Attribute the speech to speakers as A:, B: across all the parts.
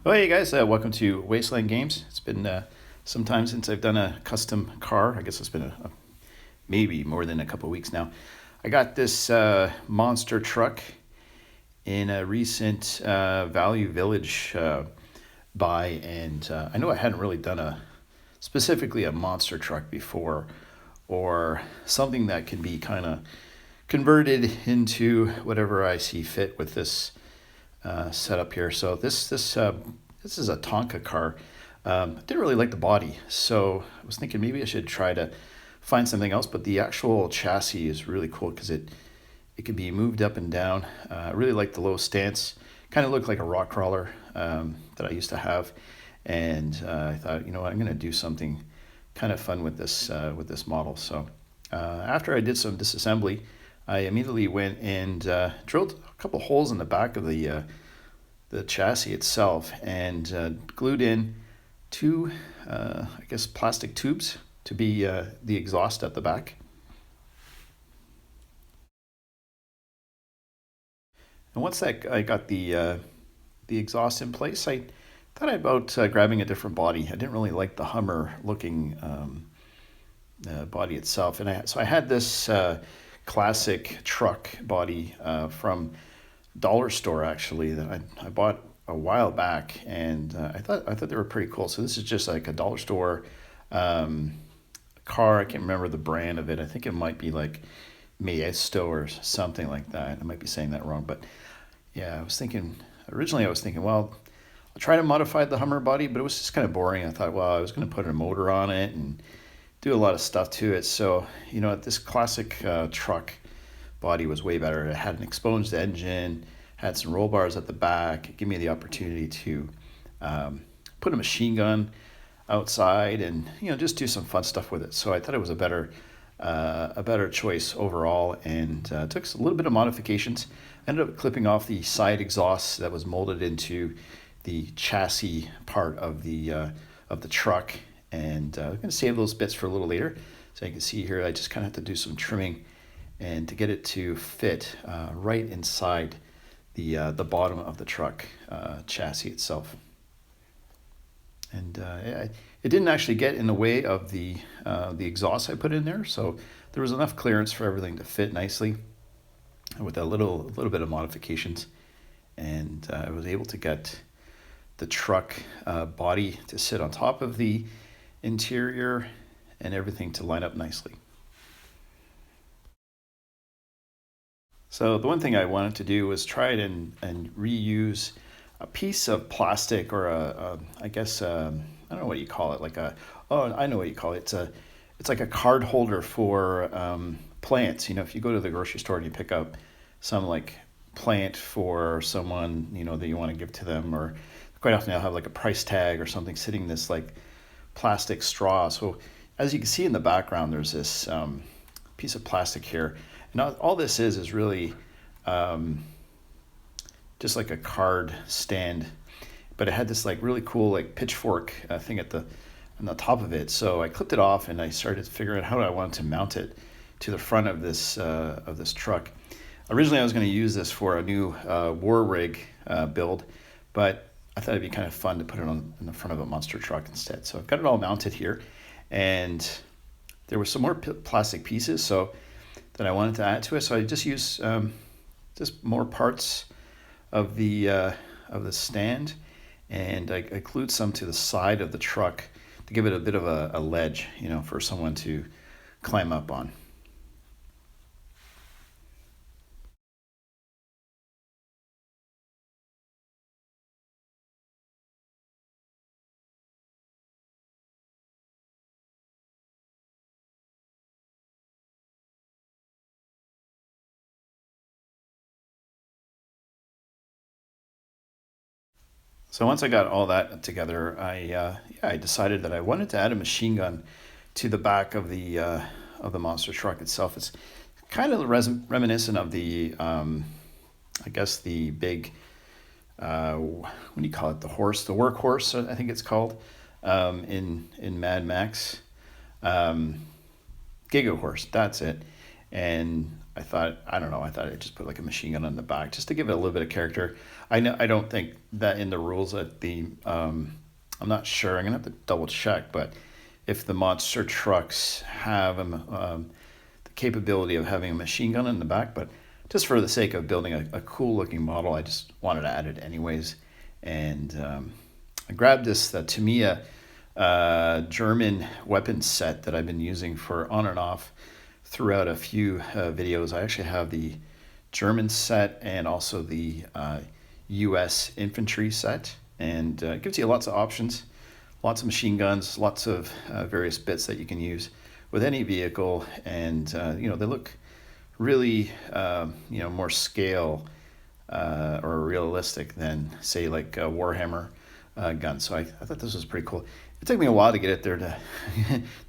A: Oh, hey guys, welcome to Wasteland Games. It's been some time since I've done a custom car. I guess it's been maybe more than a couple of weeks now. I got this monster truck in a recent Value Village buy, and I know I hadn't really done specifically a monster truck before, or something that can be kind of converted into whatever I see fit with this setup here. So this is a Tonka car. I didn't really like the body, so I was thinking maybe I should try to find something else. But the actual chassis is really cool because it can be moved up and down. I really like the low stance. Kind of looked like a rock crawler that I used to have, and I thought, you know what, I'm going to do something kind of fun with this model. So after I did some disassembly, I immediately went and drilled a couple holes in the back of the chassis itself and glued in two, I guess, plastic tubes to be the exhaust at the back. And once I got the exhaust in place, I thought about grabbing a different body. I didn't really like the Hummer looking body itself, and so I had this classic truck body from dollar store actually that I bought a while back, and I thought they were pretty cool. So this is just like a dollar store car. I can't remember the brand of it. I think it might be like Maesto or something like that. I might be saying that wrong, but yeah, originally I was thinking, well, I'll try to modify the Hummer body, but it was just kind of boring. I thought, well, I was going to put a motor on it and do a lot of stuff to it. So, you know, this classic truck body was way better. It had an exposed engine, had some roll bars at the back. It gave me the opportunity to put a machine gun outside and, you know, just do some fun stuff with it. So I thought it was a better choice overall, and took a little bit of modifications. Ended up clipping off the side exhaust that was molded into the chassis part of the truck, and I'm going to save those bits for a little later. So you can see here, I just kind of have to do some trimming and to get it to fit right inside the bottom of the truck chassis itself. And it didn't actually get in the way of the exhaust I put in there, so there was enough clearance for everything to fit nicely with a little bit of modifications, and I was able to get the truck body to sit on top of the interior and everything to line up nicely. So the one thing I wanted to do was try it and reuse a piece of plastic, or I guess I don't know what you call it, I know what you call it. It's like a card holder for plants. You know, if you go to the grocery store and you pick up some like plant for someone, you know, that you want to give to them, or quite often they'll have like a price tag or something sitting in this like plastic straw. So as you can see in the background, there's this piece of plastic here. And all this is really just like a card stand, but it had this like really cool like pitchfork thing on the top of it. So I clipped it off and I started figuring out how I wanted to mount it to the front of this truck. Originally, I was going to use this for a new war rig build, but I thought it'd be kind of fun to put it in the front of a monster truck instead. So I've got it all mounted here, and there were some more plastic pieces that I wanted to add to it. So I just used just more parts of the stand, and I glued some to the side of the truck to give it a bit of a ledge, you know, for someone to climb up on. So once I got all that together, I decided that I wanted to add a machine gun to the back of the monster truck itself. It's kind of reminiscent of I guess the big, what do you call it? The workhorse, I think it's called, in Mad Max. Giga Horse, that's it. And I don't know, I thought I'd just put like a machine gun on the back just to give it a little bit of character. I don't think that in the rules that I'm not sure. I'm gonna have to double check, but if the monster trucks have the capability of having a machine gun in the back, but just for the sake of building a cool looking model, I just wanted to add it anyways. And I grabbed this Tamiya German weapon set that I've been using for on and off throughout a few videos. I actually have the German set and also the US infantry set, and it gives you lots of options, lots of machine guns, lots of various bits that you can use with any vehicle, and they look really more scale or realistic than say like a Warhammer gun. So I thought this was pretty cool. It took me a while to get it there to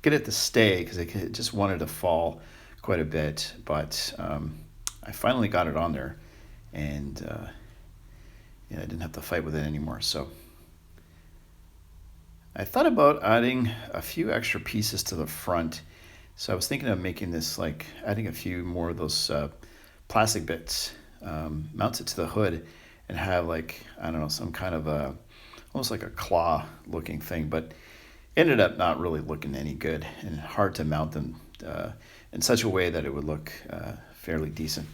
A: get it to stay because it just wanted to fall quite a bit, but I finally got it on there, and I didn't have to fight with it anymore. So I thought about adding a few extra pieces to the front. So I was thinking of making this like adding a few more of those plastic bits, mount it to the hood, and have like, I don't know, some kind of a almost like a claw looking thing, but ended up not really looking any good and hard to mount them in such a way that it would look fairly decent.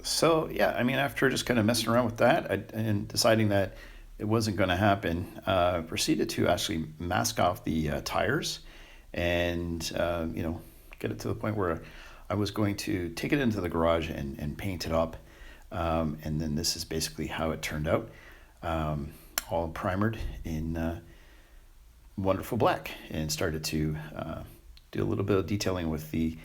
A: So yeah, I mean, after just kind of messing around with that and deciding that it wasn't going to happen, proceeded to actually mask off the tires and get it to the point where I was going to take it into the garage and paint it up. And then this is basically how it turned out, all primered in wonderful black, and started to do a little bit of detailing with the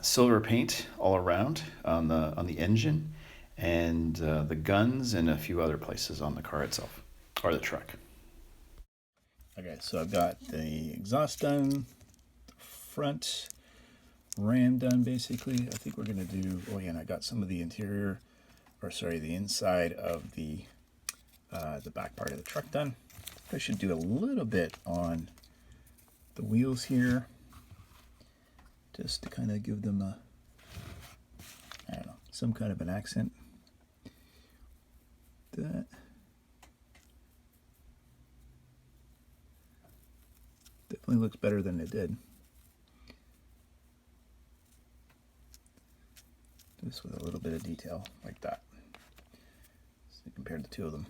A: silver paint all around on the engine and the guns and a few other places on the car itself or the truck. Okay, so I've got the exhaust done, front ram done basically. I think we're gonna do, oh yeah, and I got some of the interior, or sorry, the inside of the back part of the truck done. I should do a little bit on the wheels here, just to kind of give them a, I don't know, some kind of an accent. That definitely looks better than it did. Just with a little bit of detail like that. So compared the two of them.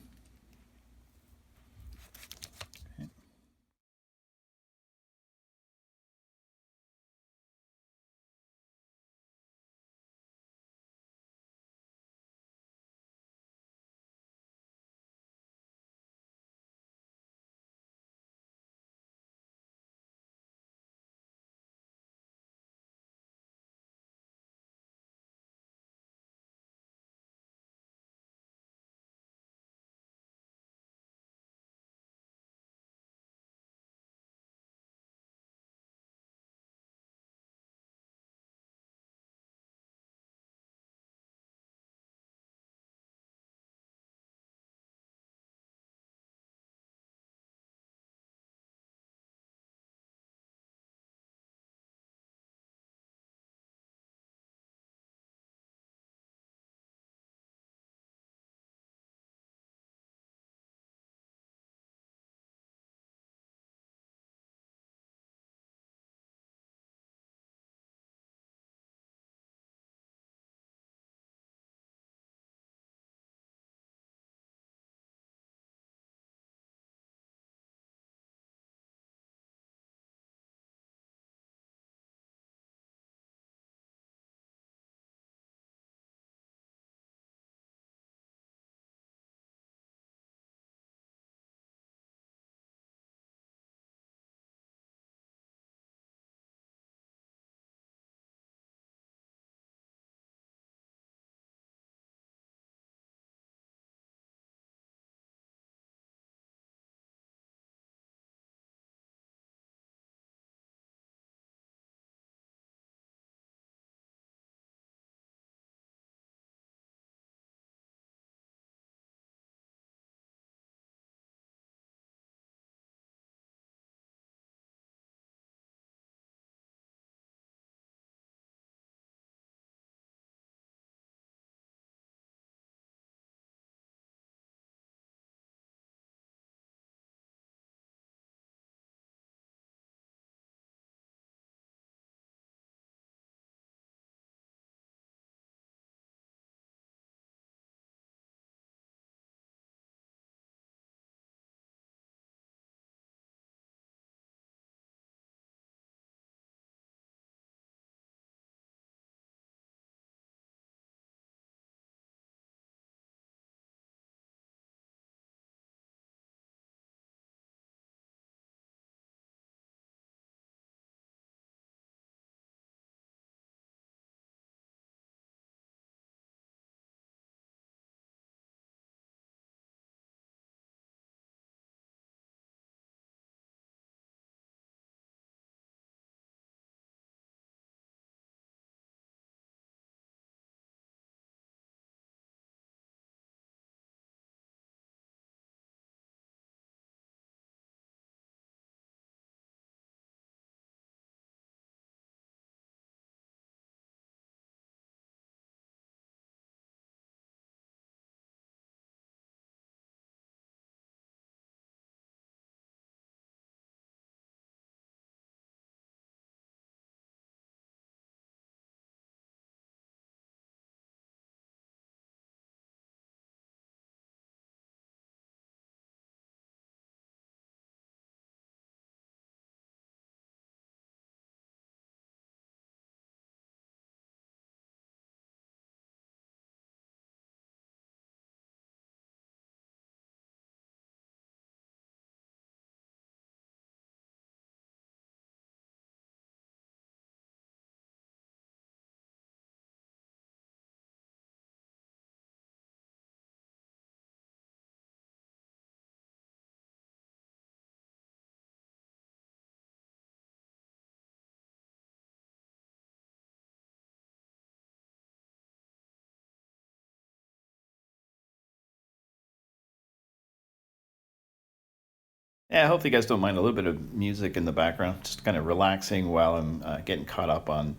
A: Yeah, I hope you guys don't mind a little bit of music in the background, just kind of relaxing while I'm getting caught up on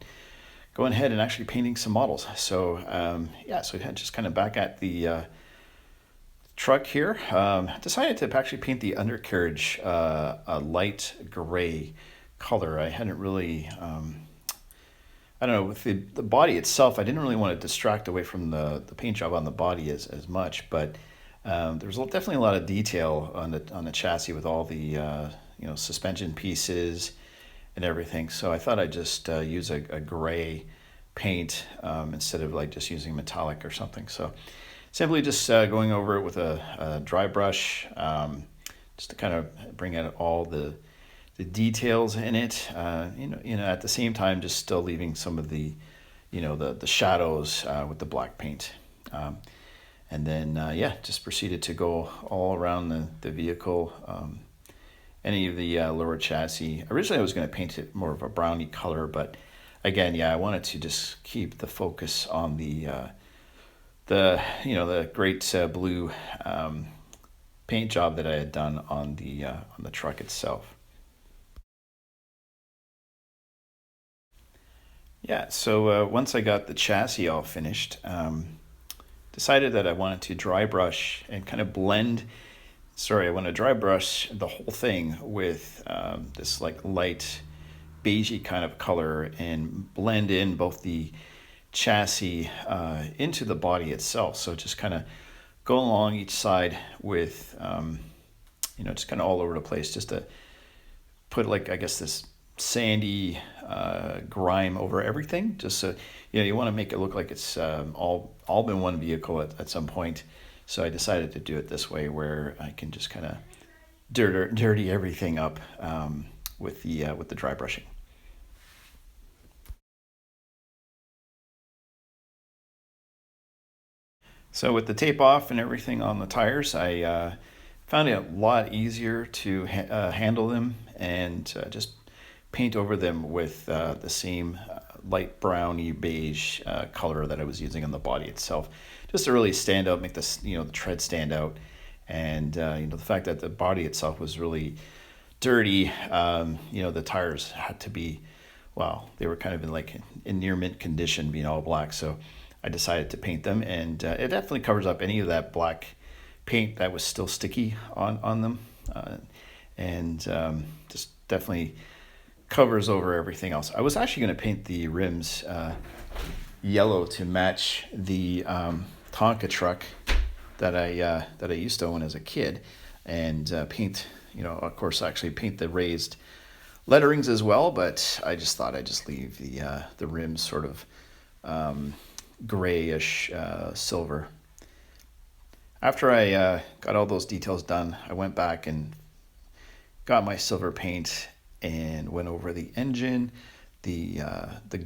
A: going ahead and actually painting some models. So yeah, so just kind of back at the truck here. Decided to actually paint the undercarriage a light gray color. I hadn't really, I don't know, with the body itself, I didn't really want to distract away from the paint job on the body as much, but there was definitely a lot of detail on the chassis with all the suspension pieces and everything. So I thought I'd just use a gray paint instead of like just using metallic or something. So simply just going over it with a dry brush, just to kind of bring out all the details in it. At the same time, just still leaving some of the shadows with the black paint. And then, yeah, just proceeded to go all around the vehicle, any of the lower chassis. Originally, I was going to paint it more of a browny color, but again, yeah, I wanted to just keep the focus on the great blue paint job that I had done on the truck itself. Yeah, so once I got the chassis all finished, decided that I wanted to dry brush and kind of I want to dry brush the whole thing with this like light beigey kind of color and blend in both the chassis into the body itself. So just kind of go along each side with, just kind of all over the place, just to put like, I guess, this sandy grime over everything, just so you want to make it look like it's all been one vehicle at some point. So I decided to do it this way, where I can just kind of dirty everything up with the dry brushing. So with the tape off and everything on the tires, I found it a lot easier to handle them and just paint over them with the same light browny beige color that I was using on the body itself, just to really stand out, make this the tread stand out, and the fact that the body itself was really dirty. The tires had to be, well, they were kind of in near mint condition, being all black. So I decided to paint them, and it definitely covers up any of that black paint that was still sticky on them, and just definitely covers over everything else. I was actually going to paint the rims yellow to match the Tonka truck that I used to own as a kid, and paint, of course, actually paint the raised letterings as well. But I just thought I'd just leave the rims sort of grayish silver. After I got all those details done, I went back and got my silver paint and went over the engine, the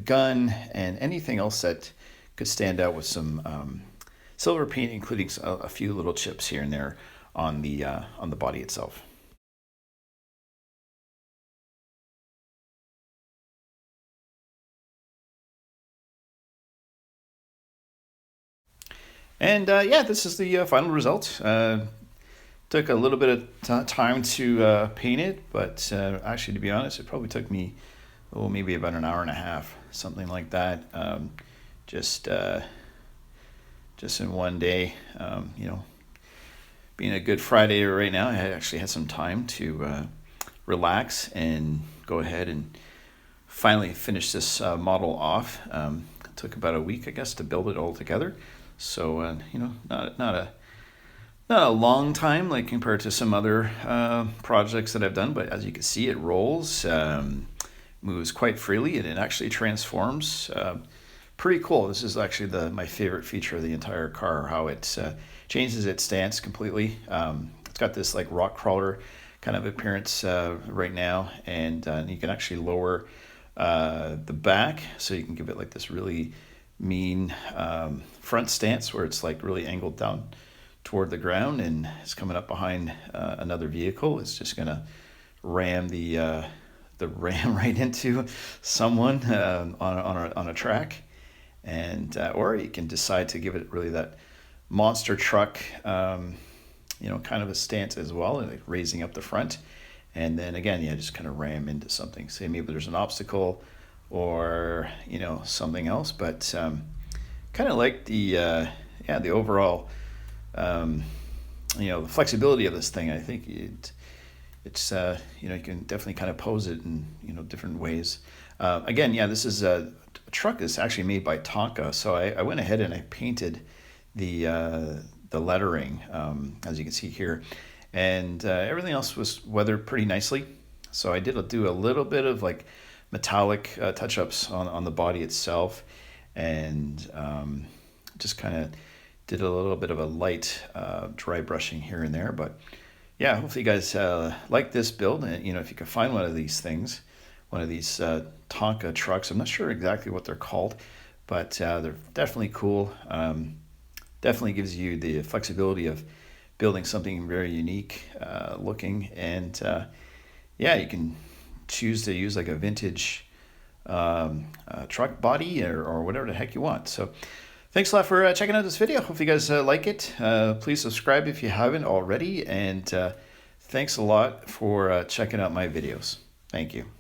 A: gun, and anything else that could stand out with some silver paint, including a few little chips here and there on the body itself. And yeah, this is the final result. Took a little bit of time to paint it, but actually, to be honest, it probably took me, maybe about an hour and a half, something like that. Just in one day. Being a Good Friday right now, I actually had some time to relax and go ahead and finally finish this model off. It took about a week, I guess, to build it all together. So not a long time, like compared to some other projects that I've done, but as you can see, it rolls, moves quite freely, and it actually transforms. Pretty cool. This is actually my favorite feature of the entire car, how it changes its stance completely. It's got this like rock crawler kind of appearance right now, and you can actually lower the back, so you can give it like this really mean front stance where it's like really angled down toward the ground, and it's coming up behind another vehicle. It's just gonna ram the ram right into someone on a track, and or you can decide to give it really that monster truck kind of a stance as well, like raising up the front. And then again, yeah, just kind of ram into something. Say maybe there's an obstacle or, something else. But kind of like the overall, the flexibility of this thing. I think it's you can definitely kind of pose it in, different ways. Again, yeah, this is a truck that's actually made by Tonka. So I went ahead and I painted the lettering, as you can see here, and everything else was weathered pretty nicely. So I did do a little bit of like metallic touch-ups on the body itself, and just kind of did a little bit of a light dry brushing here and there. But yeah, hopefully you guys like this build. And if you can find one of these things, one of these Tonka trucks, I'm not sure exactly what they're called, but they're definitely cool. Definitely gives you the flexibility of building something very unique looking. And yeah, you can choose to use like a vintage truck body or whatever the heck you want. So thanks a lot for checking out this video. Hope you guys like it. Please subscribe if you haven't already. And thanks a lot for checking out my videos. Thank you.